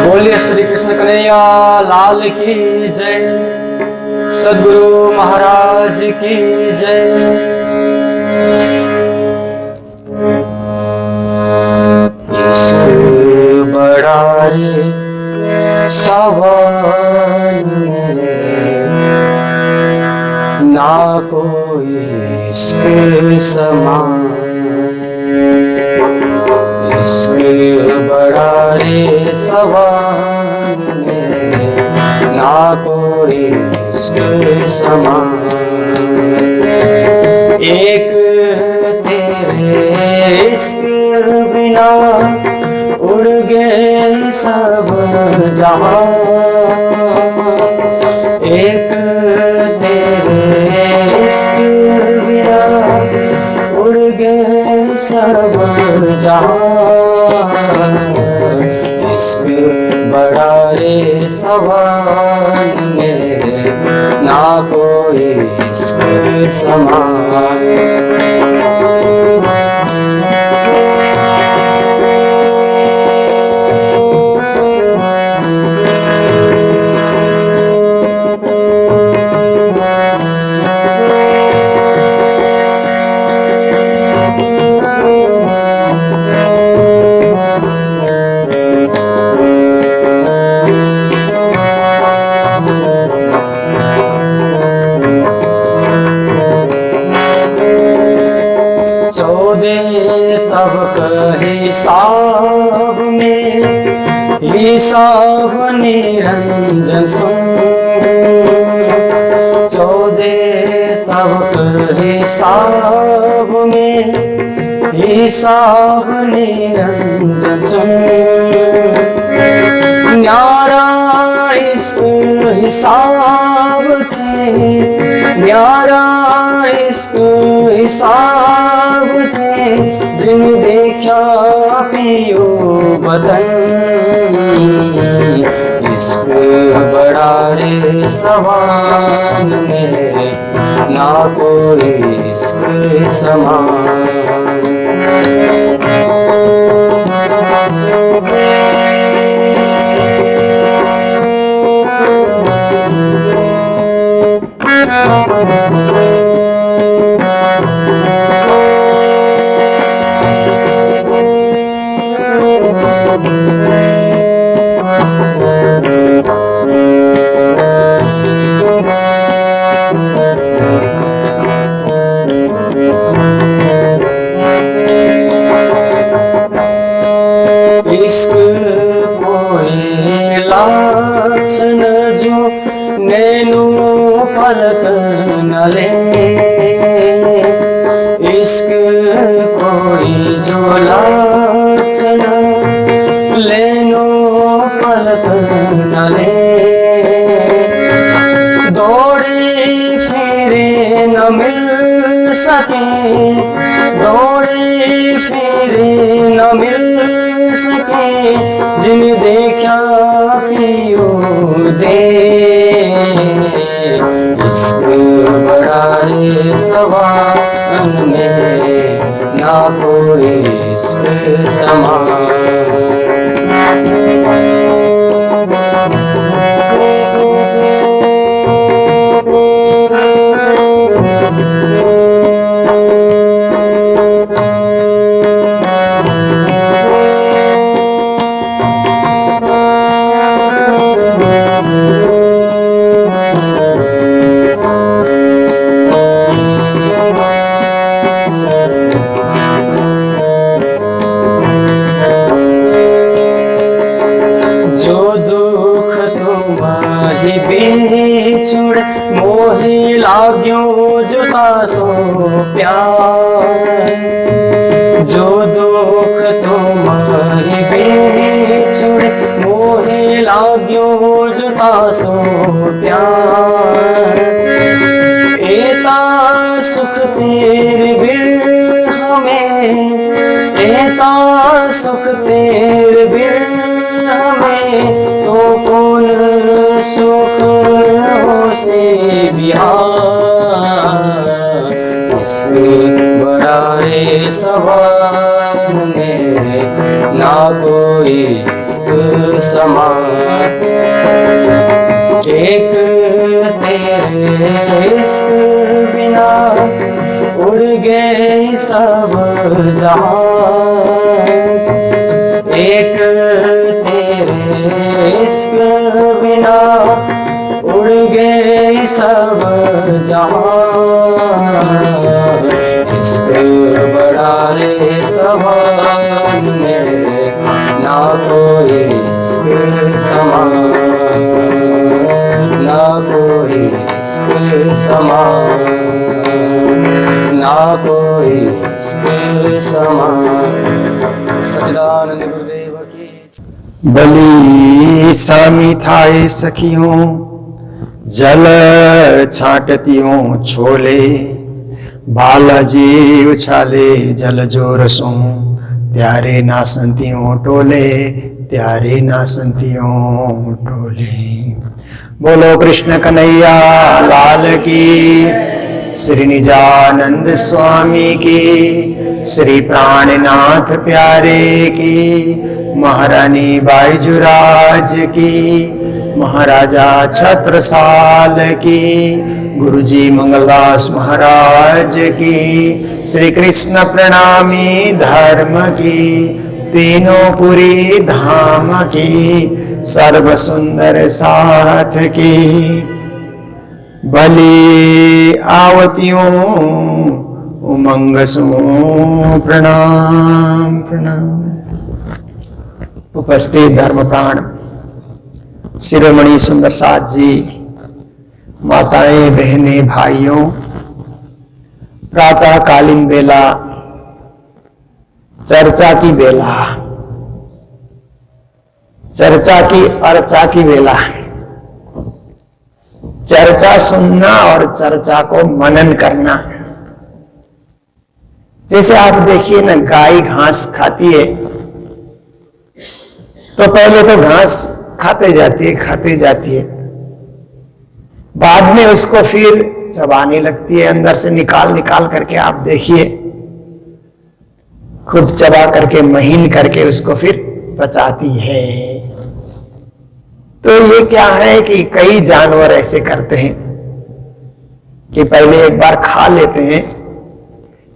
बोलिए श्री कृष्ण कन्हैया लाल की जय, सद्गुरु महाराज की जय। इश्क बड़ा रे सावन में, ना कोई इश्क समान। इश्क बड़ा रे सवान में, ना कोई इश्क समान। एक तेरे इश्क बिना उड़ गए सब जहां। एक तेरे इश्क बिना उड़ गए सब जहां। इश्क बड़ा रे सवान में, ना कोई इश्क समान। हिसाब में हिसाब निरंजन सुन। 14 तब हिसाब में हिसाब निरंजन सुन। न्यारा इश्क हिसाब थे, न्यारा इश्क हिसाब थे, जिन देखा पियो बदन। इश्क बड़ा रे सवान में, ना कोई इश्क समान। इश्क कोई लाछन जो नैनो पलक न ले। इश्क कोई जो लाछन लेनो पलक न ले। दौड़े फिरे न मिल सके, दौड़े फिरे न मिल सके, जिन देखा पियो दे। इश्क बड़ा रे सवान में, ना कोई इश्क समान। बिछुड़ मोहि लाग्यो जुता सो प्यार। जो दुख तुम्हारी बिछुड़ मोहि लाग्यो जुता सो प्यार। एता सुख तेरे बिरह में, एता सुख तेरे बिरह में, तो कौन सुख हो से बिहार। इश्क बड़ा रे सवार में, ना कोई इश्क समान। एक तेरे इश्क बिना उड़ गए सब जहां। एक तेरे इश्क बिना उड़ गए सब जहां। इश्क बड़ा रे समान में, ना कोई इश्क समान, ना कोई इश्क समान, ना कोई इश्क समान। सच्चिदानंद गुरुदेव की। बली सामी थाए सखियों, जल छाटतियों छोले। बालाजी उछाले जल जोर सो, त्यारे नासंतियों टोले, त्यारे नासंतियों टोले। बोलो कृष्ण कन्हैया लाल की, श्री निजानंद स्वामी की, श्री प्राणनाथ प्यारे की, महारानी बाईजुराज की, महाराजा छत्रसाल की, गुरुजी मंगलदास महाराज की, श्री कृष्ण प्रणामी धर्म की, तीनों पुरी धाम की, सर्व सुंदर साथ की। बलि आवतियों उमंग सो प्रणाम प्रणाम। उपस्थित धर्म प्राण शिरोमणि सुंदर साथ जी, माताएं बहनें भाइयों, प्रातः कालीन बेला, चर्चा की बेला, चर्चा की अर्चा की बेला। चर्चा सुनना और चर्चा को मनन करना। जैसे आप देखिए ना, गाय घास खाती है तो पहले तो घास खाते जाती है, बाद में उसको फिर चबाने लगती है, अंदर से निकाल करके आप देखिए, खूब चबा करके महीन करके उसको फिर पचाती है। तो ये क्या है कि कई जानवर ऐसे करते हैं कि पहले एक बार खा लेते हैं,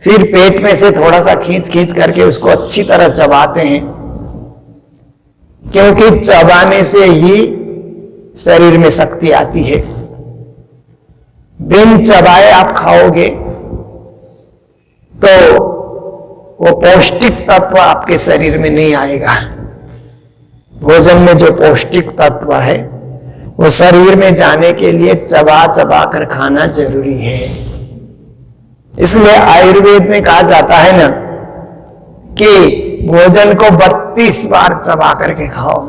फिर पेट में से थोड़ा सा खींच करके उसको अच्छी तरह चबाते हैं, क्योंकि चबाने से ही शरीर में शक्ति आती है। बिन चबाए आप खाओगे तो वो पौष्टिक तत्व आपके शरीर में नहीं आएगा। भोजन में जो पौष्टिक तत्व है वो शरीर में जाने के लिए चबा कर खाना जरूरी है। इसलिए आयुर्वेद में कहा जाता है ना कि भोजन को 32 बार चबा करके खाओ।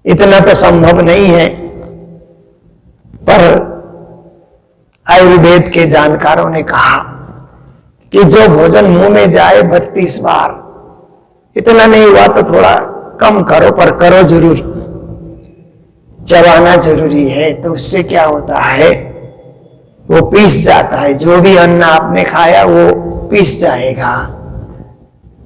इतना तो संभव नहीं है, पर आयुर्वेद के जानकारों ने कहा कि जो भोजन मुंह में जाए 32 बार, इतना नहीं हुआ तो थोड़ा कम करो, पर करो जरूर। चबाना जरूरी है। तो उससे क्या होता है, वो पीस जाता है। जो भी अन्न आपने खाया वो पीस जाएगा।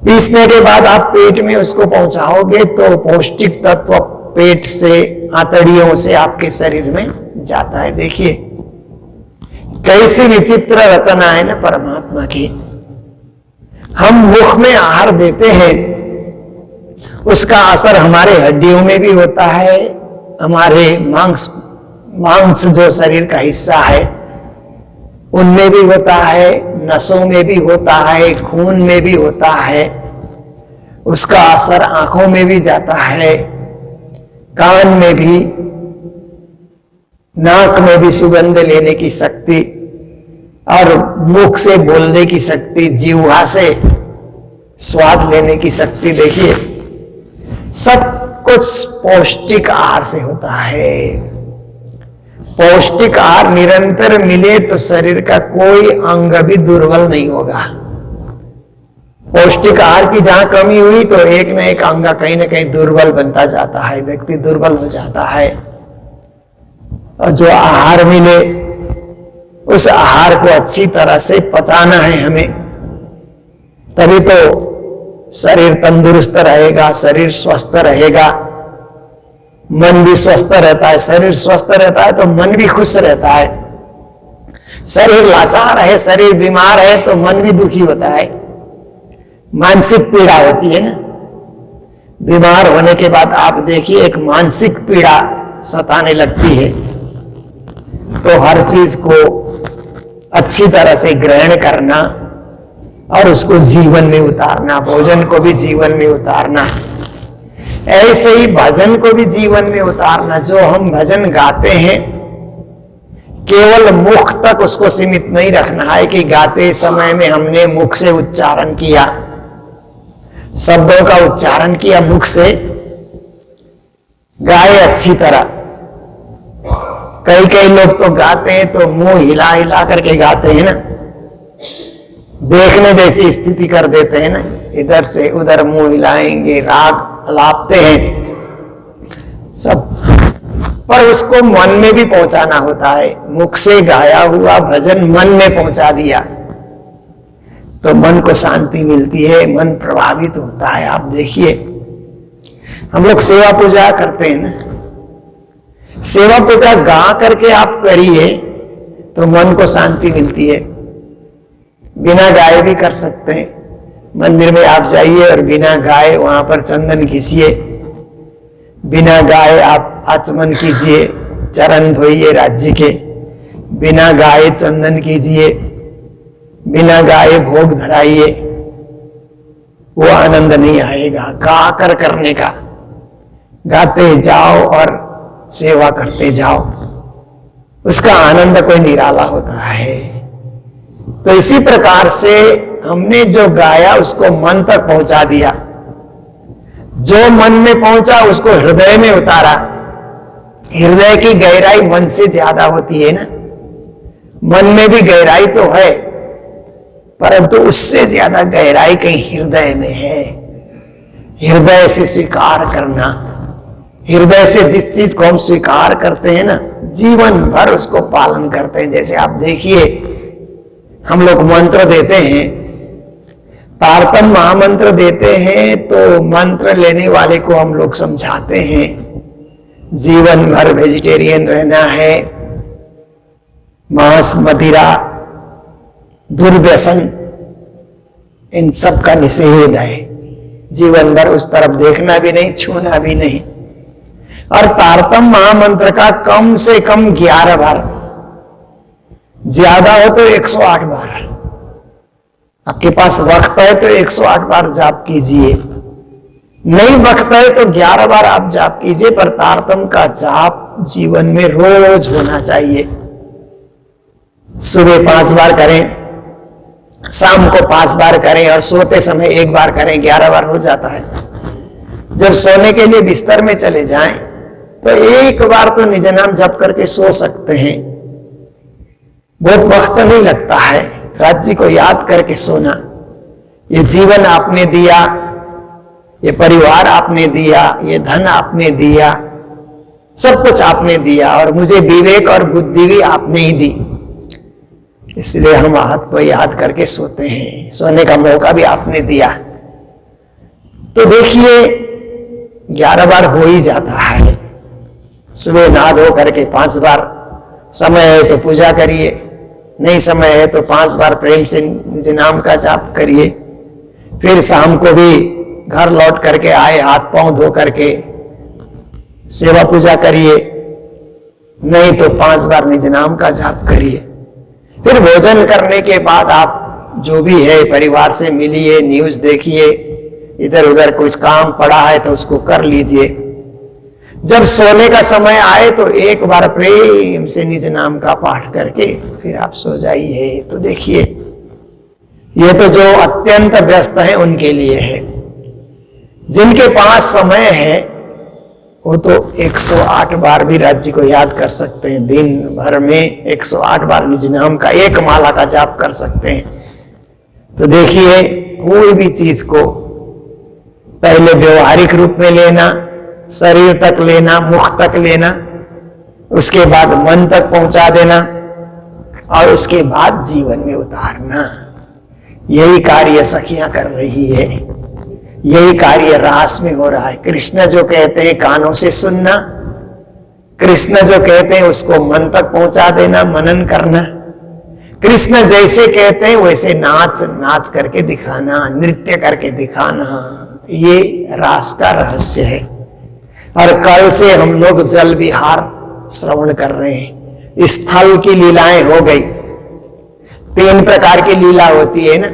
पीसने के बाद आप पेट में उसको पहुंचाओगे तो पौष्टिक तत्व पेट से, आंतड़ियों से आपके शरीर में जाता है। देखिए कैसी विचित्र रचना है ना परमात्मा की। हम मुख में आहार देते हैं, उसका असर हमारे हड्डियों में भी होता है, हमारे मांस जो शरीर का हिस्सा है उनमें भी होता है, नसों में भी होता है, खून में भी होता है। उसका असर आंखों में भी जाता है, कान में भी, नाक में भी सुगंध लेने की शक्ति, और मुख से बोलने की शक्ति, जीवा से स्वाद लेने की शक्ति। देखिए सब कुछ पौष्टिक आहार से होता है। पौष्टिक आहार निरंतर मिले तो शरीर का कोई अंग भी दुर्बल नहीं होगा। पौष्टिक आहार की जहां कमी हुई तो एक न एक अंग कहीं ना कहीं दुर्बल बनता जाता है, व्यक्ति दुर्बल हो जाता है। और जो आहार मिले उस आहार को अच्छी तरह से पचाना है हमें, तभी तो शरीर तंदुरुस्त रहेगा, शरीर स्वस्थ रहेगा, मन भी स्वस्थ रहता है। शरीर स्वस्थ रहता है तो मन भी खुश रहता है। शरीर लाचार है, शरीर बीमार है तो मन भी दुखी होता है, मानसिक पीड़ा होती है ना। बीमार होने के बाद आप देखिए एक मानसिक पीड़ा सताने लगती है। तो हर चीज को अच्छी तरह से ग्रहण करना और उसको जीवन में उतारना, भोजन को भी जीवन में उतारना, ऐसे ही भजन को भी जीवन में उतारना। जो हम भजन गाते हैं केवल मुख तक उसको सीमित नहीं रखना है कि गाते समय में हमने मुख से उच्चारण किया, शब्दों का उच्चारण किया मुख से, गाए अच्छी तरह। कई कई लोग तो गाते हैं तो मुंह हिला हिला करके गाते हैं ना, देखने जैसी स्थिति कर देते हैं ना, इधर से उधर मुंह हिलाएंगे, राग अलापते हैं सब, पर उसको मन में भी पहुंचाना होता है। मुख से गाया हुआ भजन मन में पहुंचा दिया तो मन को शांति मिलती है, मन प्रभावित होता है। आप देखिए हम लोग सेवा पूजा करते हैं ना, सेवा पूजा गा करके आप करिए तो मन को शांति मिलती है। बिना गाए भी कर सकते हैं, मंदिर में आप जाइए और बिना गाए वहां पर चंदन घिसिए, बिना गाए आप आचमन कीजिए, चरण धोइए राज्य के, बिना गाए चंदन कीजिए, बिना गाए भोग धराइए, वो आनंद नहीं आएगा। गा कर करने का, गाते जाओ और सेवा करते जाओ, उसका आनंद कोई निराला होता है। तो इसी प्रकार से हमने जो गाया उसको मन तक पहुंचा दिया, जो मन में पहुंचा उसको हृदय में उतारा। हृदय की गहराई मन से ज्यादा होती है ना, मन में भी गहराई तो है परंतु उससे ज्यादा गहराई कहीं हृदय में है। हृदय से स्वीकार करना, हृदय से जिस चीज को हम स्वीकार करते हैं ना, जीवन भर उसको पालन करते हैं। जैसे आप देखिए हम लोग मंत्र देते हैं, तारतम महामंत्र देते हैं, तो मंत्र लेने वाले को हम लोग समझाते हैं जीवन भर वेजिटेरियन रहना है, मांस मदिरा दुर्व्यसन इन सब का निषेध है, जीवन भर उस तरफ देखना भी नहीं, छूना भी नहीं। और तारतम महामंत्र का कम से कम 11 बार, ज्यादा हो तो 108 बार, आपके पास वक्त है तो 108 बार जाप कीजिए, नहीं वक्त है तो 11 बार आप जाप कीजिए। पर तारतम का जाप जीवन में रोज होना चाहिए। सुबह 5 बार करें, शाम को 5 बार करें और सोते समय 1 बार करें, 11 बार हो जाता है। जब सोने के लिए बिस्तर में चले जाएं तो 1 बार तो निज नाम जप करके सो सकते हैं, बहुत वक्त नहीं लगता है। राज्य को याद करके सोना, ये जीवन आपने दिया, ये परिवार आपने दिया, ये धन आपने दिया, सब कुछ आपने दिया और मुझे विवेक और बुद्धि भी आपने ही दी, इसलिए हम हाथ को याद करके सोते हैं, सोने का मौका भी आपने दिया। तो देखिए 11 बार हो ही जाता है। सुबह नहा धो करके 5 बार, समय है तो पूजा करिए, नहीं समय है तो 5 बार प्रेम से निज नाम का जाप करिए। फिर शाम को भी घर लौट करके आए, हाथ पांव धो करके सेवा पूजा करिए, नहीं तो 5 बार निज नाम का जाप करिए। फिर भोजन करने के बाद आप जो भी है परिवार से मिलिए, न्यूज देखिए, इधर उधर कुछ काम पड़ा है तो उसको कर लीजिए। जब सोने का समय आए तो 1 बार प्रेम से निज नाम का पाठ करके फिर आप सो जाइए। तो देखिए ये तो जो अत्यंत व्यस्त है उनके लिए है, जिनके पास समय है वो तो 108 बार भी राज्य को याद कर सकते हैं। दिन भर में 108 बार निज नाम का 1 माला का जाप कर सकते हैं। तो देखिए कोई भी चीज को पहले व्यवहारिक रूप में लेना, शरीर तक लेना, मुख तक लेना, उसके बाद मन तक पहुंचा देना, और उसके बाद जीवन में उतारना। यही कार्य सखियां कर रही है, यही कार्य रास में हो रहा है। कृष्ण जो कहते हैं कानों से सुनना, कृष्ण जो कहते हैं उसको मन तक पहुंचा देना, मनन करना, कृष्ण जैसे कहते हैं वैसे नाच करके दिखाना, नृत्य करके दिखाना, ये रास का रहस्य है। और कल से हम लोग जल विहार श्रवण कर रहे हैं। स्थल की लीलाएं हो गई। 3 प्रकार की लीला होती है ना,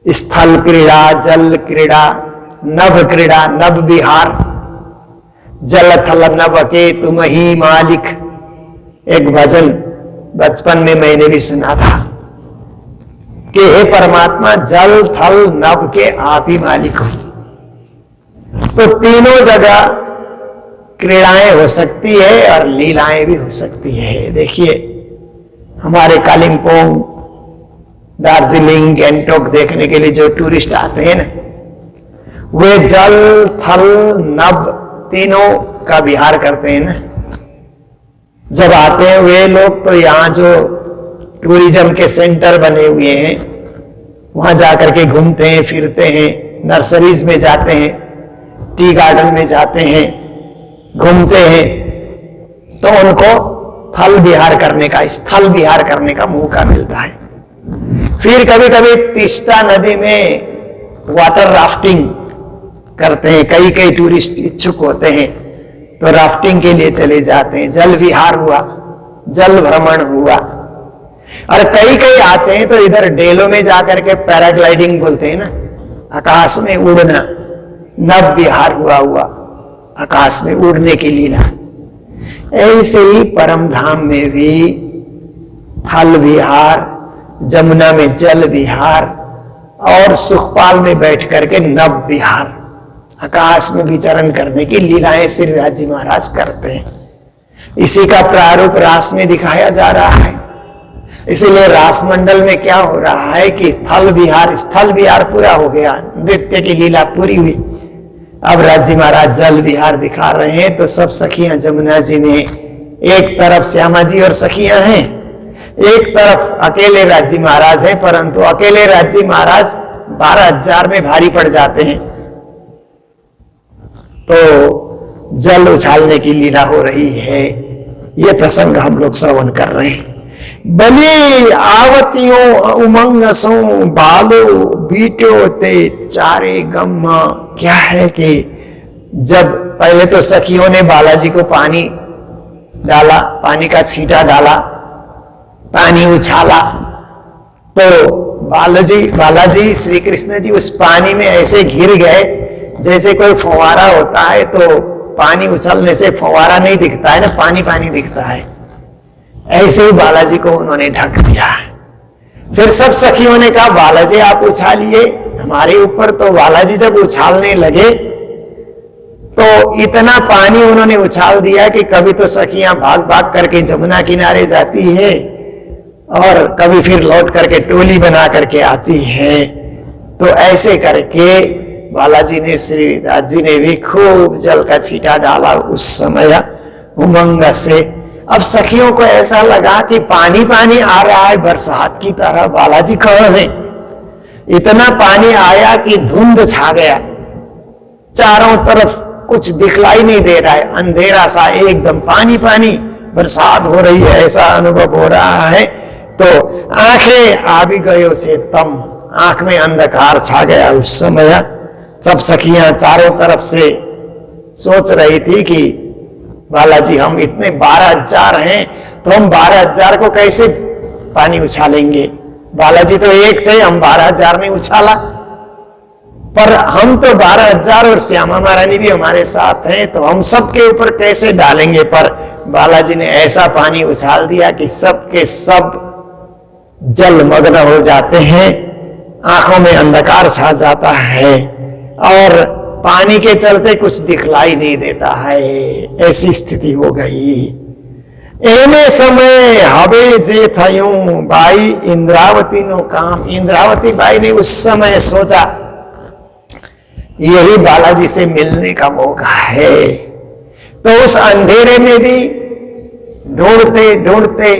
स्थल क्रीड़ा, जल क्रीड़ा, नभ क्रीड़ा, नभ विहार। जल थल नभ के तुम ही मालिक, एक भजन बचपन में मैंने भी सुना था कि हे परमात्मा जल थल नभ के आप ही मालिक हो। तो तीनों जगह क्रीड़ाएं हो सकती है और लीलाएं भी हो सकती है। देखिए हमारे कालिम्पोंग, दार्जिलिंग, गैंगटॉक देखने के लिए जो टूरिस्ट आते हैं ना, वे जल थल नभ तीनों का विहार करते हैं ना। जब आते हैं वे लोग तो यहाँ जो टूरिज्म के सेंटर बने हुए हैं वहां जाकर के घूमते हैं, फिरते हैं, नर्सरीज में जाते हैं, टी गार्डन में जाते हैं, घूमते हैं, तो उनको थल विहार करने का, स्थल विहार करने का मौका मिलता है। फिर कभी कभी तीस्ता नदी में वाटर राफ्टिंग करते हैं। कई टूरिस्ट इच्छुक होते हैं तो राफ्टिंग के लिए चले जाते हैं। जल विहार हुआ, जल भ्रमण हुआ। और कई आते हैं तो इधर डेलो में जाकर के पैराग्लाइडिंग बोलते हैं ना, आकाश में उड़ना, नभ विहार हुआ आकाश में उड़ने की लीला। ऐसे ही परम धाम में भी थल विहार, जमुना में जल विहार और सुखपाल में बैठ करके नभ विहार, आकाश में विचरण करने की लीलाएं श्री राज जी महाराज करते हैं। इसी का प्रारूप रास में दिखाया जा रहा है। इसीलिए रास मंडल में क्या हो रहा है कि थल विहार, स्थल विहार पूरा हो गया, नृत्य की लीला पूरी हुई। अब राज जी महाराज जल विहार दिखा रहे हैं। तो सब सखियां जमुना जी में, एक तरफ श्यामा जी और सखियां हैं, एक तरफ अकेले राज जी महाराज हैं। परंतु अकेले राज जी महाराज 12,000 में भारी पड़ जाते हैं। तो जल उछालने की लीला हो रही है। ये प्रसंग हम लोग श्रवण कर रहे हैं। बली आवतियों उमंग सो बालो बीटो ते चारे गम्मा। क्या है कि जब पहले तो सखियों ने बालाजी को पानी डाला, पानी का छींटा डाला, पानी उछाला, तो बालाजी श्री कृष्ण जी उस पानी में ऐसे घिर गए जैसे कोई फव्वारा होता है। तो पानी उछलने से फव्वारा नहीं दिखता है ना, पानी पानी दिखता है। ऐसे ही बालाजी को उन्होंने ढक दिया। फिर सब सखियों ने कहा बालाजी आप उछालिए हमारे ऊपर। तो बालाजी जब उछालने लगे तो इतना पानी उन्होंने उछाल दिया कि कभी तो सखियां भाग भाग करके जमुना किनारे जाती है और कभी फिर लौट करके टोली बना करके आती है। तो ऐसे करके बालाजी ने, श्री राज जी ने भी खूब जल का छींटा डाला उस समय उमंग से। अब सखियों को ऐसा लगा कि पानी पानी आ रहा है बरसात की तरह। बालाजी कहाँ है? इतना पानी आया कि धुंध छा गया, चारों तरफ कुछ दिखलाई नहीं दे रहा है, अंधेरा सा एकदम, पानी पानी बरसात हो रही है ऐसा अनुभव हो रहा है। तो आंखें आ भी गयो से तम, आंख में अंधकार छा गया उस समय। सब सखियां चारों तरफ से सोच रही थी कि बालाजी हम इतने 12,000 हैं तो हम 12,000 को कैसे पानी उछालेंगे। बालाजी तो एक थे, हम 12,000 नहीं उछाला, पर हम तो 12,000 और श्यामा महारानी भी हमारे साथ हैं तो हम सबके ऊपर कैसे डालेंगे। पर बालाजी ने ऐसा पानी उछाल दिया कि सब के सब जलमग्न हो जाते हैं, आंखों में अंधकार छा जाता है और पानी के चलते कुछ दिखलाई नहीं देता है। ऐसी स्थिति हो गई। एने समय हवे जे थयूं बाई इंद्रावती नो काम। इंद्रावती बाई ने उस समय सोचा यही बालाजी से मिलने का मौका है। तो उस अंधेरे में भी ढूंढते ढूंढते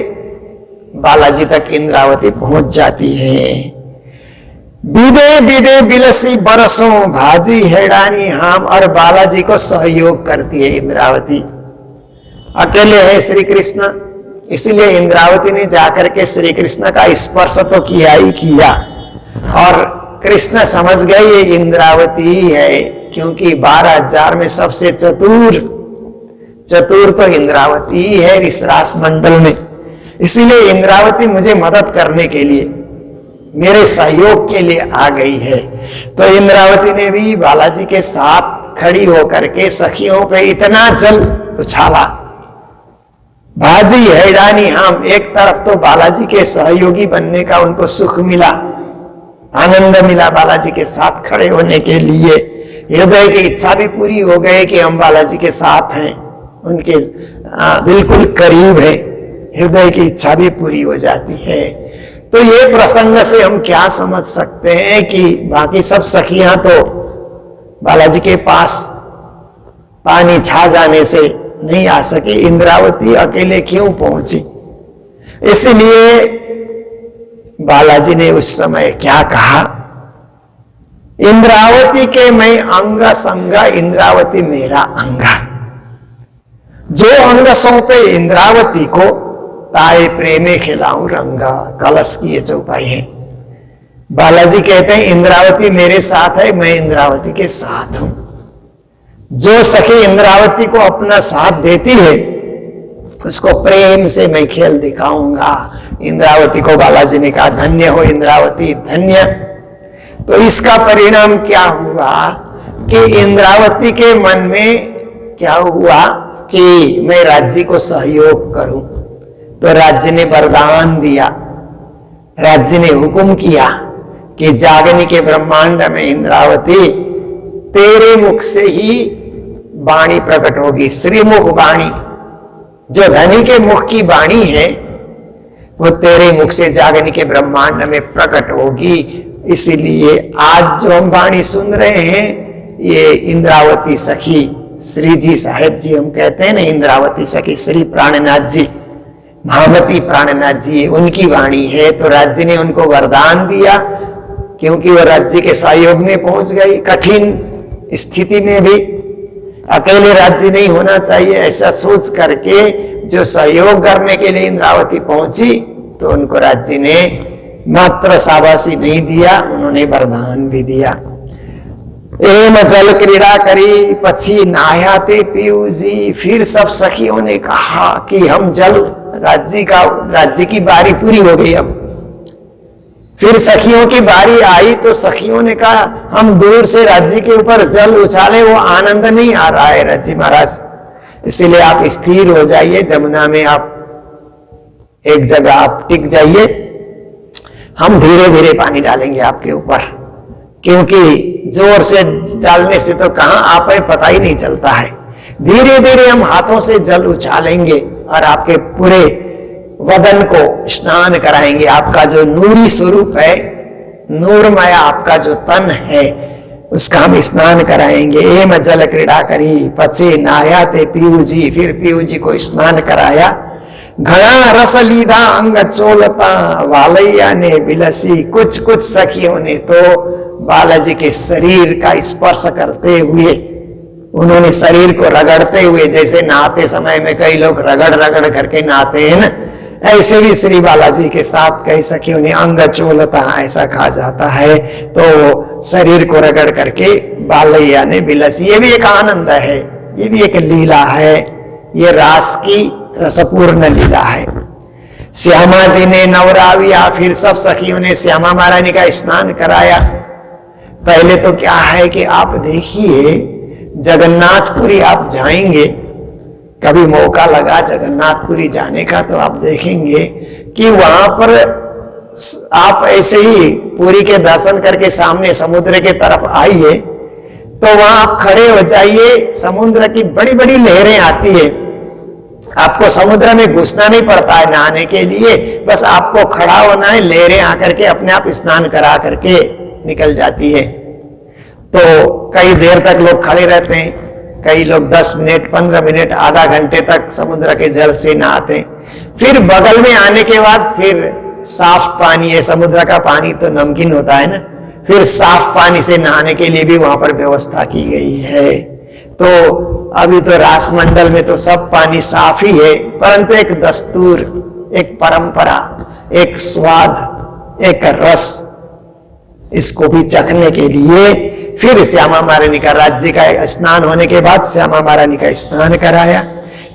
बालाजी तक इंद्रावती पहुंच जाती है। बिदे बिदे बिलसी बरसों भाजी हेडानी हम, और बालाजी को सहयोग करती है इंद्रावती। अकेले है श्री कृष्ण, इसलिए इंद्रावती ने जाकर के श्री कृष्ण का स्पर्श तो किया ही किया, और कृष्ण समझ गए ये इंद्रावती ही है, क्योंकि 12,000 में सबसे चतुर तो इंद्रावती ही है इस रास मंडल में। इसीलिए इंद्रावती मुझे मदद करने के लिए, मेरे सहयोग के लिए आ गई है। तो इंद्रावती ने भी बालाजी के साथ खड़ी होकर के सखियों पे इतना जल उछाला। भाजी हैडानी हम, एक तरफ तो बालाजी के सहयोगी बनने का उनको सुख मिला, आनंद मिला बालाजी के साथ खड़े होने के लिए, हृदय की इच्छा भी पूरी हो गई कि हम बालाजी के साथ हैं, उनके बिल्कुल करीब है, हृदय की इच्छा भी पूरी हो जाती है। तो ये प्रसंग से हम क्या समझ सकते हैं कि बाकी सब सखियां तो बालाजी के पास पानी छा जाने से नहीं आ सकी, इंद्रावती अकेले क्यों पहुंची? इसलिए बालाजी ने उस समय क्या कहा, इंद्रावती के मैं अंग संगा, इंद्रावती मेरा अंगा। जो अंग सौंपे इंद्रावती को, ताए प्रेमे खिलाऊं रंगा। कलश की ये चौपाई है। बालाजी कहते हैं इंद्रावती मेरे साथ है, मैं इंद्रावती के साथ हूं। जो सखी इंद्रावती को अपना साथ देती है उसको प्रेम से मैं खेल दिखाऊंगा। इंद्रावती को बालाजी ने कहा धन्य हो इंद्रावती, धन्य। तो इसका परिणाम क्या हुआ कि इंद्रावती के मन में क्या हुआ कि मैं राज्य को सहयोग करूं। तो राज्य ने वरदान दिया, राज्य ने हुक्म किया कि जागनी के ब्रह्मांड में इंद्रावती तेरे मुख से ही वाणी प्रकट होगी। श्रीमुख वाणी, जो धनी के मुख की वाणी है, वो तेरे मुख से जागनी के ब्रह्मांड में प्रकट होगी। इसीलिए आज जो हम वाणी सुन रहे हैं, ये इंद्रावती सखी श्री जी साहेब जी हम कहते हैं ना, इंद्रावती सखी श्री प्राणनाथ जी, महामती प्राणनाथ जी, उनकी वाणी है। तो राज्य ने उनको वरदान दिया, क्योंकि वो राज्य के सहयोग में पहुंच गई। कठिन स्थिति में भी अकेले राज्य नहीं होना चाहिए, ऐसा सोच करके जो सहयोग करने के लिए इंद्रावती पहुंची, तो उनको राज्य ने मात्र शाबाशी नहीं दिया, उन्होंने वरदान भी दिया। एम जल क्रीड़ा करी पछी नहाते पीयू जी। फिर सब सखियों ने कहा कि हम जल, राज्य की बारी पूरी हो गई। अब फिर सखियों की बारी आई तो सखियों ने कहा हम दूर से राज्य के ऊपर जल उछाले, वो आनंद नहीं आ रहा है राज्य महाराज, इसीलिए आप स्थिर हो जाइए, जमुना में आप एक जगह आप टिक जाइए, हम धीरे धीरे पानी डालेंगे आपके ऊपर, क्योंकि जोर से डालने से तो कहां आप है पता ही नहीं चलता है। धीरे धीरे हम हाथों से जल उछालेंगे और आपके पूरे वदन को स्नान कराएंगे। आपका जो नूरी स्वरूप है, नूरमय आपका जो तन है, उसका हम स्नान कराएंगे। एम जल क्रीड़ा करी पचे नहाते पीयू जी। फिर पीयू जी को स्नान कराया। घड़ा रस लीधा अंग चोलता वालैया ने बिलसी। कुछ कुछ सखियों ने तो बालाजी के शरीर का स्पर्श करते हुए, उन्होंने शरीर को रगड़ते हुए, जैसे नहाते समय में कई लोग रगड़ रगड़ करके नहाते हैं ना, ऐसे भी श्री बालाजी के साथ कई सखियों ने अंग चोलता, ऐसा कहा जाता है, तो शरीर को रगड़ करके बालैया ने बिलसी। ये भी एक आनंद है, ये भी एक लीला है, ये रास की रसपूर्ण लीला है। श्यामा जी ने नवराविया, फिर सब सखियों ने श्यामा महारानी का स्नान कराया। पहले तो क्या है कि आप देखिए, जगन्नाथपुरी आप जाएंगे, कभी मौका लगा जगन्नाथपुरी जाने का, तो आप देखेंगे कि वहां पर आप ऐसे ही पुरी के दर्शन करके सामने समुद्र के तरफ आइए, तो वहां आप खड़े हो जाइए, समुद्र की बड़ी बड़ी लहरें आती है, आपको समुद्र में घुसना नहीं पड़ता है नहाने के लिए, बस आपको खड़ा होना है, लहरें आकर के अपने आप स्नान करा करके निकल जाती है। तो कई देर तक लोग खड़े रहते हैं, कई लोग 10 मिनट 15 मिनट आधा घंटे तक समुद्र के जल से नहाते हैं। फिर बगल में आने के बाद फिर साफ पानी है, समुद्र का पानी तो नमकीन होता है ना, फिर साफ पानी से नहाने के लिए भी वहां पर व्यवस्था की गई है। तो अभी तो रासमंडल में तो सब पानी साफ ही है, परंतु एक दस्तूर, एक परंपरा, एक स्वाद, एक रस, इसको भी चखने के लिए फिर श्यामा महारानी का राज्य का स्नान होने के बाद श्यामा महारानी का स्नान कराया।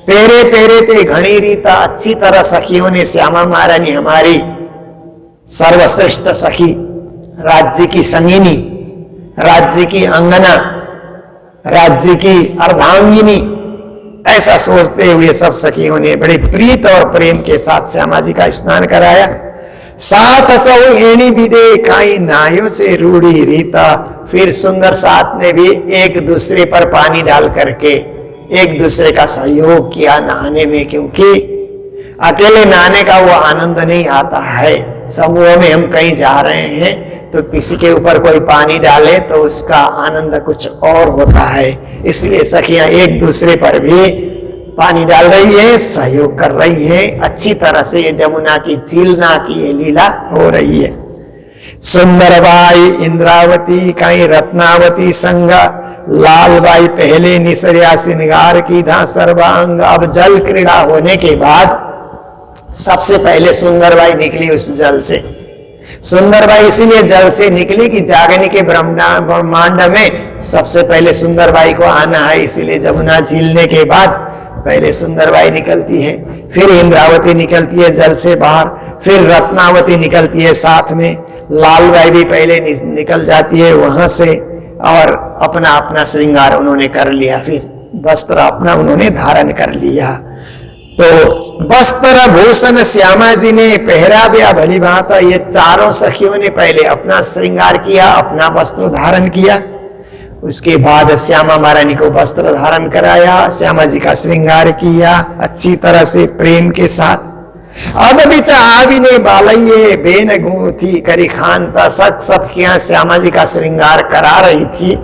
पेरे पेरे ते घड़ी रीता, अच्छी तरह सखियों ने श्यामा महारानी हमारी सर्वश्रेष्ठ सखी, राज्य की संगिनी, राज्य की अंगना, राज्य की अर्धांगिनी, ऐसा सोचते हुए सब सखियों ने बड़े प्रीत और प्रेम के साथ श्यामा जी का स्नान कराया। साथ सौ एणी विदे काई नायों से रूढ़ी रीता, फिर सुंदर साथ ने भी एक दूसरे पर पानी डाल करके एक दूसरे का सहयोग किया नहाने में, क्योंकि अकेले नहाने का वो आनंद नहीं आता है। समूह में हम कहीं जा रहे हैं तो किसी के ऊपर कोई पानी डाले तो उसका आनंद कुछ और होता है। इसलिए सखियां एक दूसरे पर भी पानी डाल रही है, सहयोग कर रही है। अच्छी तरह से ये जमुना की झीलना की ये लीला हो रही है। सुंदरबाई इंद्रावती काई रत्नावती संग, लालबाई पहले निसरिया श्रृंगार की धा सर्वांग। अब जल क्रीड़ा होने के बाद सबसे पहले सुंदरबाई निकली उस जल से। सुंदरबाई इसीलिए जल से निकली कि जागने के ब्रह्मांड में सबसे पहले सुंदरबाई को आना है, इसीलिए जमुना झीलने के बाद पहले सुंदरबाई निकलती है, फिर इंद्रावती निकलती है जल से बाहर, फिर रत्नावती निकलती है साथ में, लालबाई भी पहले निकल जाती है वहां से, और अपना अपना श्रृंगार उन्होंने कर लिया, फिर वस्त्र अपना उन्होंने धारण कर लिया। तो वस्त्र भूषण श्यामा जी ने पहरा दिया भली भांति। ये चारों सखियों ने पहले अपना श्रृंगार किया, अपना वस्त्र धारण किया, उसके बाद श्यामा महारानी को वस्त्र धारण कराया, श्यामा जी का श्रृंगार किया अच्छी तरह से प्रेम के साथ। अब बिचा आविने बालइये बेन गूंथी करी खानता, सखियां श्यामा जी का श्रृंगार करा रही थी।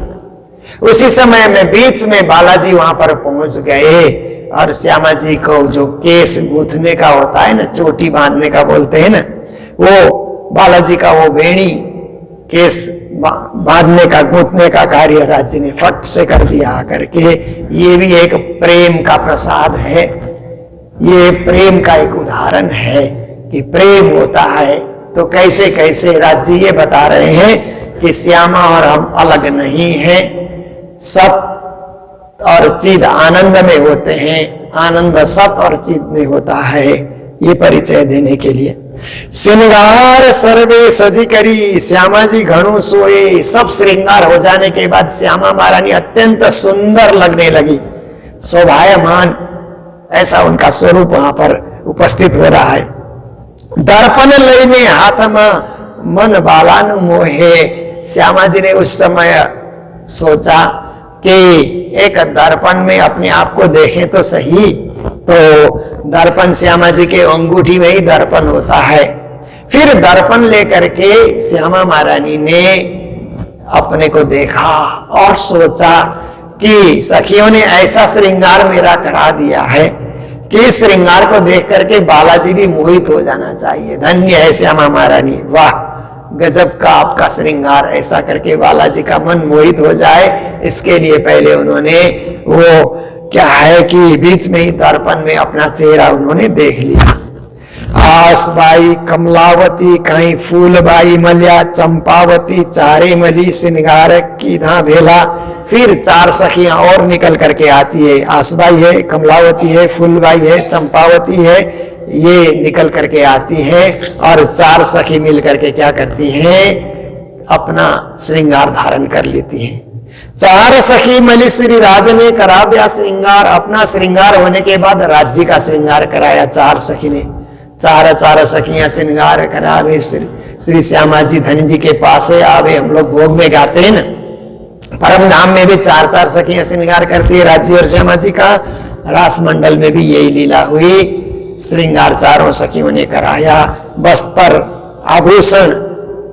उसी समय में बीच में बालाजी वहां पर पहुंच गए और श्यामा जी को जो केस गूंथने का होता है ना, चोटी बांधने का बोलते हैं ना, वो बालाजी का वो वेणी केस बांधने का गूंथने का कार्य राज्य ने फट से कर दिया करके। ये भी एक प्रेम का प्रसाद है, ये प्रेम का एक उदाहरण है कि प्रेम होता है तो कैसे कैसे राज्य ये बता रहे हैं कि श्यामा और हम अलग नहीं हैं, सत और चिद आनंद में होते हैं, आनंद सत और चिद में होता है, ये परिचय देने के लिए। श्रृंगार सर्वे सजी करी, श्यामा जी घणु सोए। सब श्रृंगार हो जाने के बाद श्यामा महारानी अत्यंत सुंदर लगने लगी, शोभायमान, ऐसा उनका स्वरूप वहां पर उपस्थित हो रहा है। दर्पण लईने हाथ में मन बालानु मोहे, श्यामा जी ने उस समय सोचा कि एक दर्पण में अपने आप को देखें तो सही, तो दर्पण श्यामा जी के अंगूठी में ही दर्पण होता है। फिर दर्पण लेकर के श्यामा महारानी ने अपने को देखा और सोचा कि सखियों ने ऐसा श्रृंगार मेरा करा दिया है कि इस श्रृंगार को देख करके बालाजी भी मोहित हो जाना चाहिए। धन्य है श्यामा महारानी, वाह गजब का आपका श्रृंगार, ऐसा करके बालाजी का मन मोहित हो जाए, इसके लिए पहले उन्होंने वो क्या है कि बीच में ही दर्पण में अपना चेहरा उन्होंने देख लिया। आसबाई कमलावती कहीं फूलबाई मल्या, चंपावती चारे मली श्रृंगार की धा भेला। फिर चार सखियां और निकल करके आती है, आसबाई है, कमलावती है, फूलबाई है, चंपावती है, ये निकल करके आती है और चार सखी मिल करके क्या करती हैं, अपना श्रृंगार धारण कर लेती हैं। चार सखी मली श्री राज ने करा दिया श्रृंगार। अपना श्रृंगार होने के बाद राज्य का श्रृंगार कराया चार सखी ने। चार सखियां श्रृंगार करावे, श्री श्यामा जी धन जी के पास है आवे, हम लोग भोग में गाते हैं ना, परम धाम में भी चार सखियां श्रृंगार करती है राज्य और श्यामा जी का। रास मंडल में भी यही लीला हुई, श्रृंगार चारों सखियों ने कराया। वस्त्र आभूषण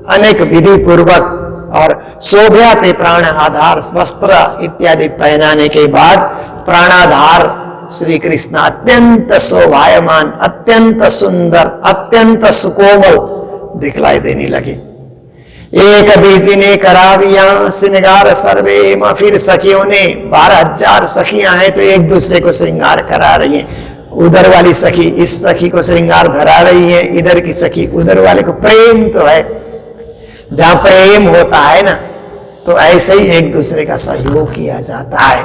अनेक विधि पूर्वक और शोभ्याते प्राण आधार वस्त्र इत्यादि पहनाने के बाद प्राणाधार श्री कृष्ण अत्यंत शोभायमान, अत्यंत सुंदर, अत्यंत सुकोमल दिखलाई देने लगे। एक बीजी ने कराविया श्रृंगार सर्वे में, फिर सखियों ने 12,000 सखियां हैं तो एक दूसरे को श्रृंगार करा रही हैं। उधर वाली सखी इस सखी को श्रृंगार धरा रही है, इधर की सखी उधर वाले को। प्रेम तो है, जहां प्रेम होता है ना तो ऐसे ही एक दूसरे का सहयोग किया जाता है।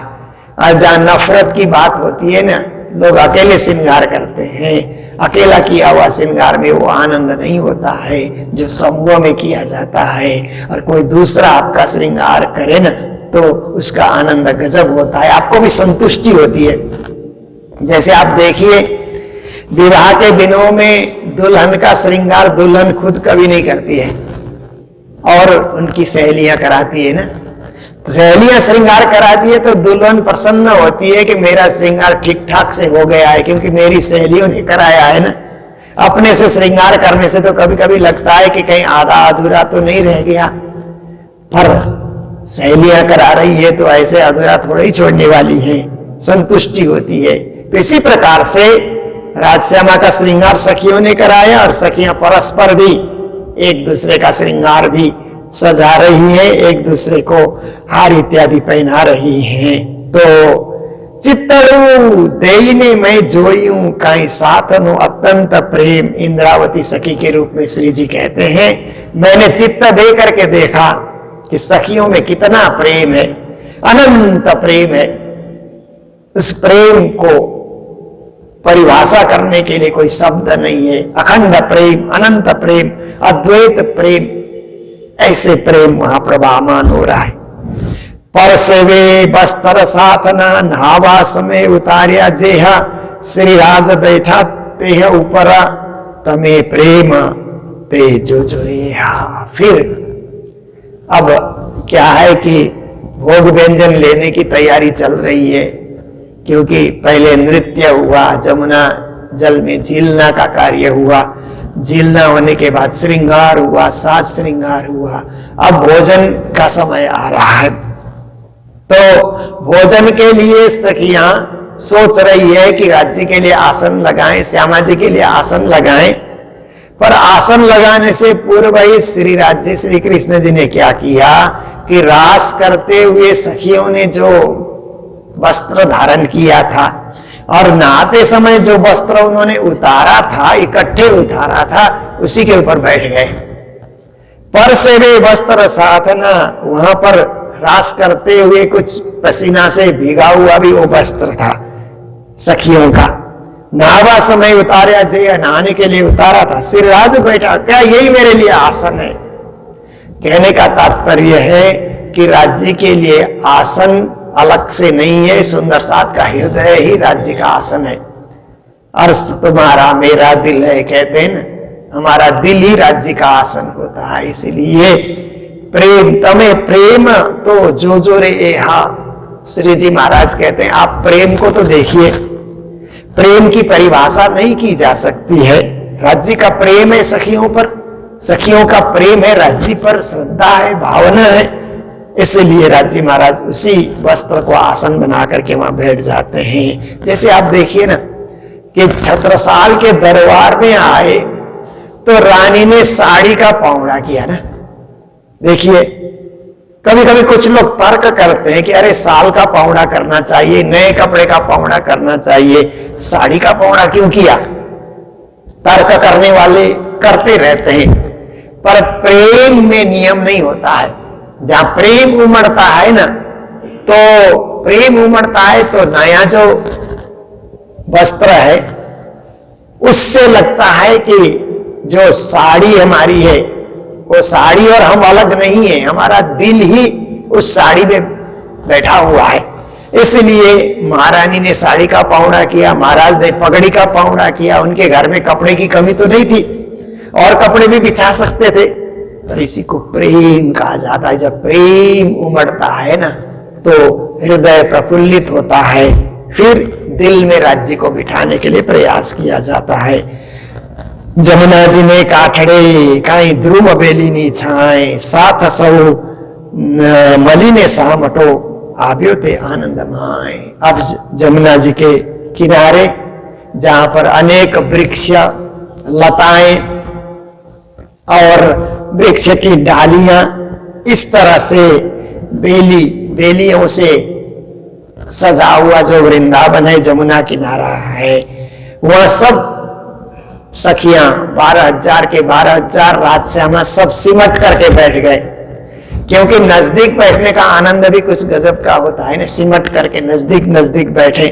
और जहां नफरत की बात होती है ना, लोग अकेले श्रृंगार करते हैं। अकेला किया हुआ श्रृंगार में वो आनंद नहीं होता है जो समूह में किया जाता है। और कोई दूसरा आपका श्रृंगार करे ना तो उसका आनंद गजब होता है, आपको भी संतुष्टि होती है। जैसे आप देखिए विवाह के दिनों में दुल्हन का श्रृंगार दुल्हन खुद कभी नहीं करती है और उनकी सहेलियां कराती है ना। सहेलियां श्रृंगार कराती है तो दुल्हन प्रसन्न होती है कि मेरा श्रृंगार ठीक ठाक से हो गया है, क्योंकि मेरी सहेलियों ने कराया है ना। अपने से श्रृंगार करने से तो कभी कभी लगता है कि कहीं आधा अधूरा तो नहीं रह गया, पर सहेलियां करा रही है तो ऐसे अधूरा थोड़ा ही छोड़ने वाली है, संतुष्टि होती है। तो इसी प्रकार से राजश्यामा का श्रृंगार सखियों ने कराया और सखियां परस्पर भी एक दूसरे का श्रृंगार भी सजा रही है, एक दूसरे को हार इत्यादि पहना रही हैं। तो चित्तड़ू देईने मैं जोयूं काई साथनु अत्यंत प्रेम, इंद्रावती सखी के रूप में श्री जी कहते हैं मैंने चित्त दे करके देखा कि सखियों में कितना प्रेम है, अनंत प्रेम है। उस प्रेम को परिभाषा करने के लिए कोई शब्द नहीं है। अखंड प्रेम, अनंत प्रेम, अद्वैत प्रेम, ऐसे प्रेम वहां प्रभामान हो रहा है। परसेवे बस्तर साथना नहावा समय उतारिया जेहा, श्री राज बैठा तेह ऊपर तमे प्रेम ते जो जोरेहा। फिर अब क्या है कि भोग व्यंजन लेने की तैयारी चल रही है, क्योंकि पहले नृत्य हुआ, जमुना जल में झीलना का कार्य हुआ, झीलना होने के बाद श्रृंगार हुआ, साज श्रृंगार हुआ। अब भोजन का समय आ रहा है, तो भोजन के लिए सखियां सोच रही है कि राज्य के लिए आसन लगाएं, श्यामा जी के लिए आसन लगाएं। पर आसन लगाने से पूर्व ही श्री राज्य श्री कृष्ण जी ने क्या किया कि रास करते हुए सखियों ने जो वस्त्र धारण किया था और नहाते समय जो वस्त्र उन्होंने उतारा था, इकट्ठे उतारा था, उसी के ऊपर बैठ गए। पर से वे वस्त्र साधना, वहां पर रास करते हुए कुछ पसीना से भीगा हुआ भी वो वस्त्र था सखियों का। नहावा समय उतारा जे, नहाने के लिए उतारा था। सिरराज बैठा, क्या यही मेरे लिए आसन है? कहने का तात्पर्य है कि राज्य के लिए आसन अलग से नहीं है, सुंदर साथ का हृदय ही राज्य का आसन है। अर्श तुम्हारा मेरा दिल है, कहते हैं ना, हमारा दिल ही राज्य का आसन होता है। इसलिए प्रेम तमे प्रेम तो जो जो रे एहा, श्री जी महाराज कहते हैं आप प्रेम को तो देखिए, प्रेम की परिभाषा नहीं की जा सकती है। राज्य का प्रेम है सखियों पर, सखियों का प्रेम है राज्य पर, श्रद्धा है, भावना है। इसलिए राज्य महाराज उसी वस्त्र को आसन बना करके वहां बैठ जाते हैं। जैसे आप देखिए ना कि छत्रसाल के दरबार में आए तो रानी ने साड़ी का पौड़ा किया ना। देखिए कभी कभी कुछ लोग तर्क करते हैं कि अरे साल का पौड़ा करना चाहिए, नए कपड़े का पौड़ा करना चाहिए, साड़ी का पौड़ा क्यों किया? तर्क करने वाले करते रहते हैं, पर प्रेम में नियम नहीं होता है। जहां प्रेम उमड़ता है ना, तो प्रेम उमड़ता है तो नया जो वस्त्र है उससे लगता है कि जो साड़ी हमारी है वो साड़ी और हम अलग नहीं है, हमारा दिल ही उस साड़ी में बैठा हुआ है। इसलिए महारानी ने साड़ी का पौड़ा किया, महाराज ने पगड़ी का पौड़ा किया। उनके घर में कपड़े की कमी तो नहीं थी और कपड़े भी बिछा सकते थे, पर इसी को प्रेम कहा जाता है। जब प्रेम उमड़ता है ना तो हृदय प्रफुल्लित होता है, फिर दिल में राज्य को बिठाने के लिए प्रयास किया जाता है। जमुना जी ने काठड़े काई ध्रुव बेलीनी छाए, साथ सौ मलिने सामटो आव्यो ते आनंद माए। अब जमुना जी के किनारे जहां पर अनेक वृक्ष, लताएं और वृक्ष की डालियां इस तरह से बेलियों से सजा हुआ जो वृंदावन है, जमुना किनारा है, वह सब सखियां 12,000 के 12,000 राजश्यामा सब सिमट करके बैठ गए। क्योंकि नजदीक बैठने का आनंद भी कुछ गजब का होता है ना, सिमट करके नजदीक नजदीक बैठे,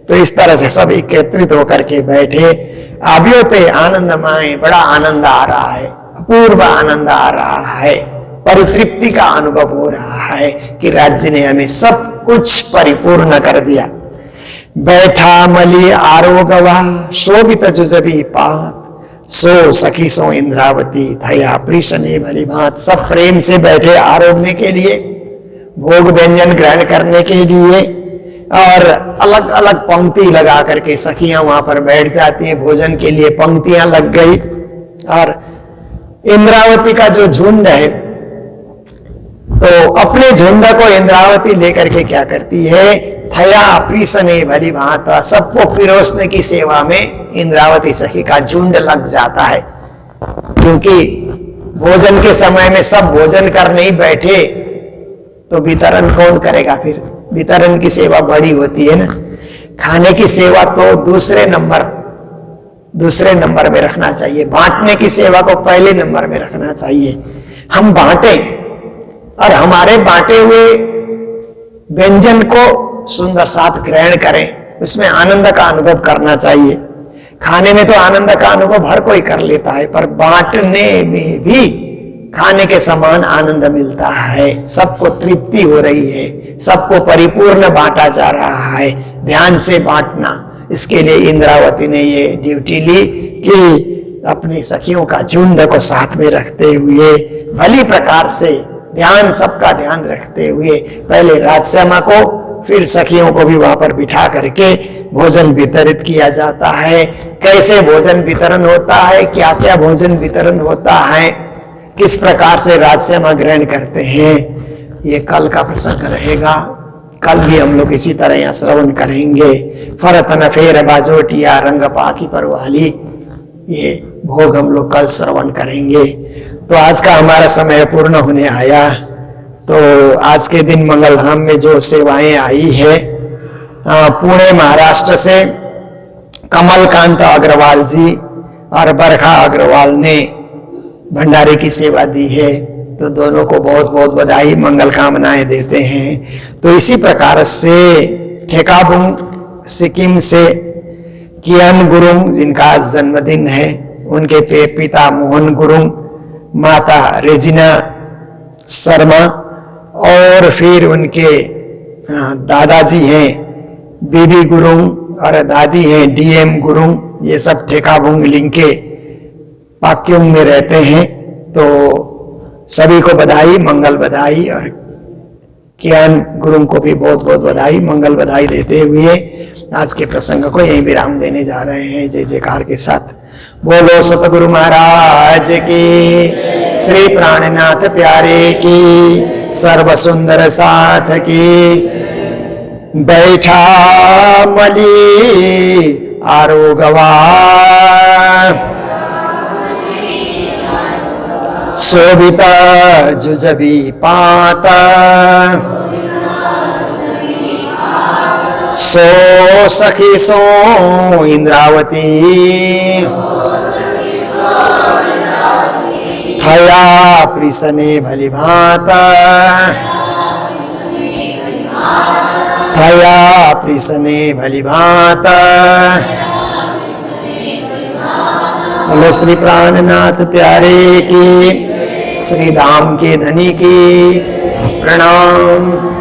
तो इस तरह से सब एकत्रित होकर के बैठे। आव्योते आनंदमय, बड़ा आनंद आ रहा है, अपूर्व आनंद आ रहा है, परितृप्ति का अनुभव हो रहा है कि राज्य ने हमें सब कुछ परिपूर्ण कर दिया। बैठा मली आरोगवा शोभित जुजबी पात, सो सखी सो इंद्रावती थया प्रीशने भली भांत। सब प्रेम से बैठे आरोगने के लिए, भोग व्यंजन ग्रहण करने के लिए, और अलग अलग पंक्ति लगा करके सखियां वहां पर बैठ जाती हैं, भोजन के लिए पंक्तियां लग गई। और इंद्रावती का जो झुंड है, तो अपने झुंड को इंद्रावती लेकर के क्या करती है, थया प्रीसने भली भांत, सबको पिरोसने की सेवा में इंद्रावती सखी का झुंड लग जाता है। क्योंकि भोजन के समय में सब भोजन करने ही बैठे तो वितरण कौन करेगा, फिर वितरण की सेवा बड़ी होती है ना। खाने की सेवा तो दूसरे नंबर में रखना चाहिए, बांटने की सेवा को पहले नंबर में रखना चाहिए। हम बांटे और हमारे बांटे हुए व्यंजन को सुंदर साथ ग्रहण करें, उसमें आनंद का अनुभव करना चाहिए। खाने में तो आनंद का अनुभव हर कोई कर लेता है, पर बांटने में भी खाने के समान आनंद मिलता है। सबको तृप्ति हो रही है, सबको परिपूर्ण बांटा जा रहा है, ध्यान से बांटना। इसके लिए इंद्रावती ने ये ड्यूटी ली कि अपनी सखियों का झुंड को साथ में रखते हुए, भली प्रकार से ध्यान, सबका ध्यान रखते हुए, पहले राजश्यामा को फिर सखियों को भी वहां पर बिठा करके भोजन वितरित किया जाता है। कैसे भोजन वितरण होता है, क्या क्या भोजन वितरण होता है, किस प्रकार से राजश्यामा ग्रहण करते हैं, ये कल का प्रसंग रहेगा। कल भी हम लोग इसी तरह यहाँ श्रवण करेंगे। फरतन फेर बाजोटिया रंग पाकी परवाली, ये भोग हम लोग कल श्रवण करेंगे। तो आज का हमारा समय पूर्ण होने आया। तो आज के दिन मंगलधाम में जो सेवाएं आई है, पुणे महाराष्ट्र से कमलकांत अग्रवाल जी और बरखा अग्रवाल ने भंडारे की सेवा दी है, तो दोनों को बहुत बहुत बधाई, मंगल कामनाएं देते हैं। तो इसी प्रकार से ठेकाबुंग सिक्किम से कियान गुरुंग, जिनका आज जन्मदिन है, उनके पिता मोहन गुरुंग, माता रेजिना शर्मा, और फिर उनके दादाजी हैं बीबी गुरुंग और दादी हैं डीएम गुरुंग। ये सब ठेकाबुंग लिंग के पाक्युंग में रहते हैं। तो सभी को बधाई, मंगल बधाई, और कियान गुरुंग को भी बहुत बहुत बधाई, मंगल बधाई देते हुए आज के प्रसंग को यहीं विराम देने जा रहे हैं। जय जयकार के साथ बोलो सतगुरु महाराज की, श्री प्राणनाथ प्यारे की, सर्व सुंदर साथ की। बैठा मली आरोगवा शोभित जुजबी पाता, सो सखी सो इंद्रावती थया प्रिसने भली भांता, थया प्रिसने भली भांता। बोलो श्री प्राणनाथ प्यारे की, श्री धाम के धनी की प्रणाम।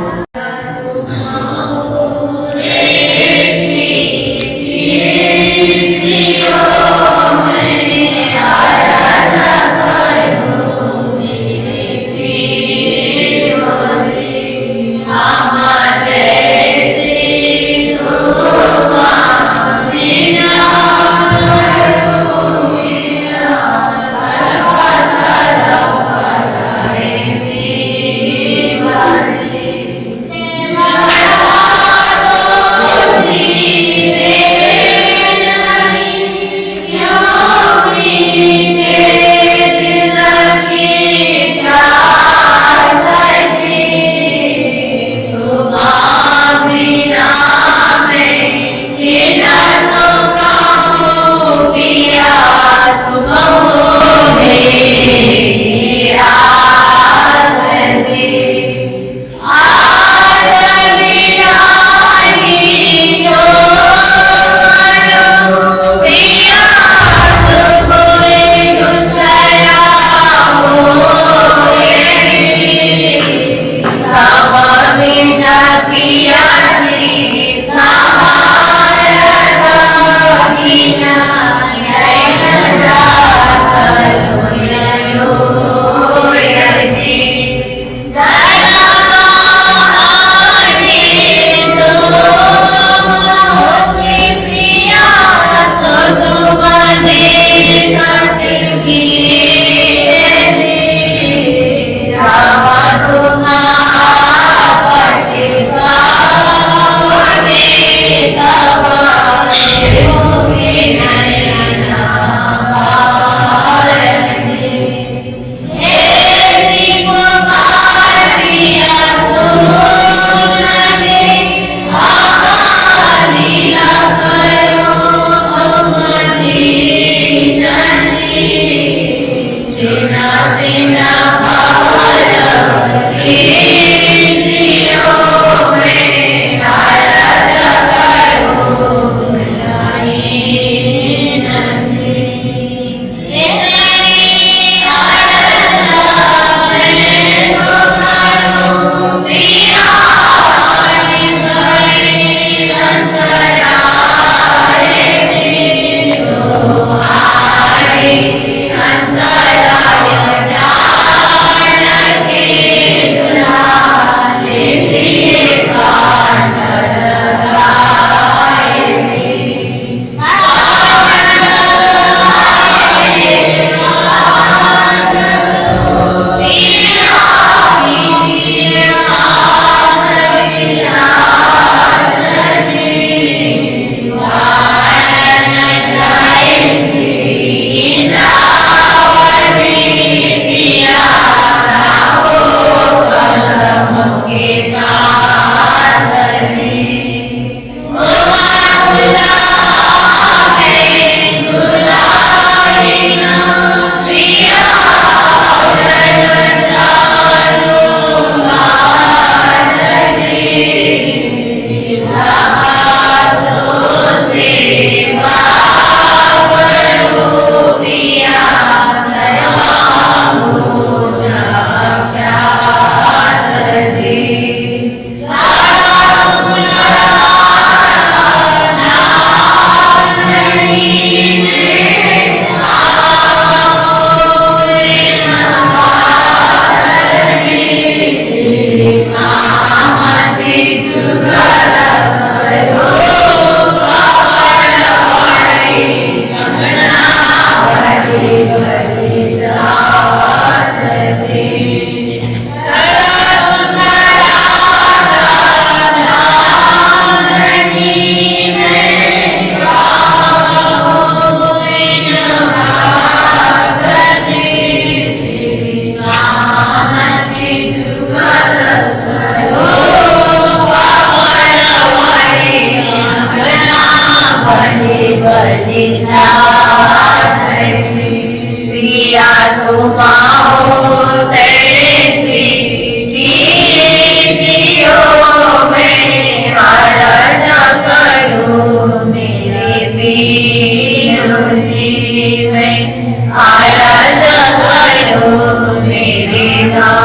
आराध करो मेरे नाम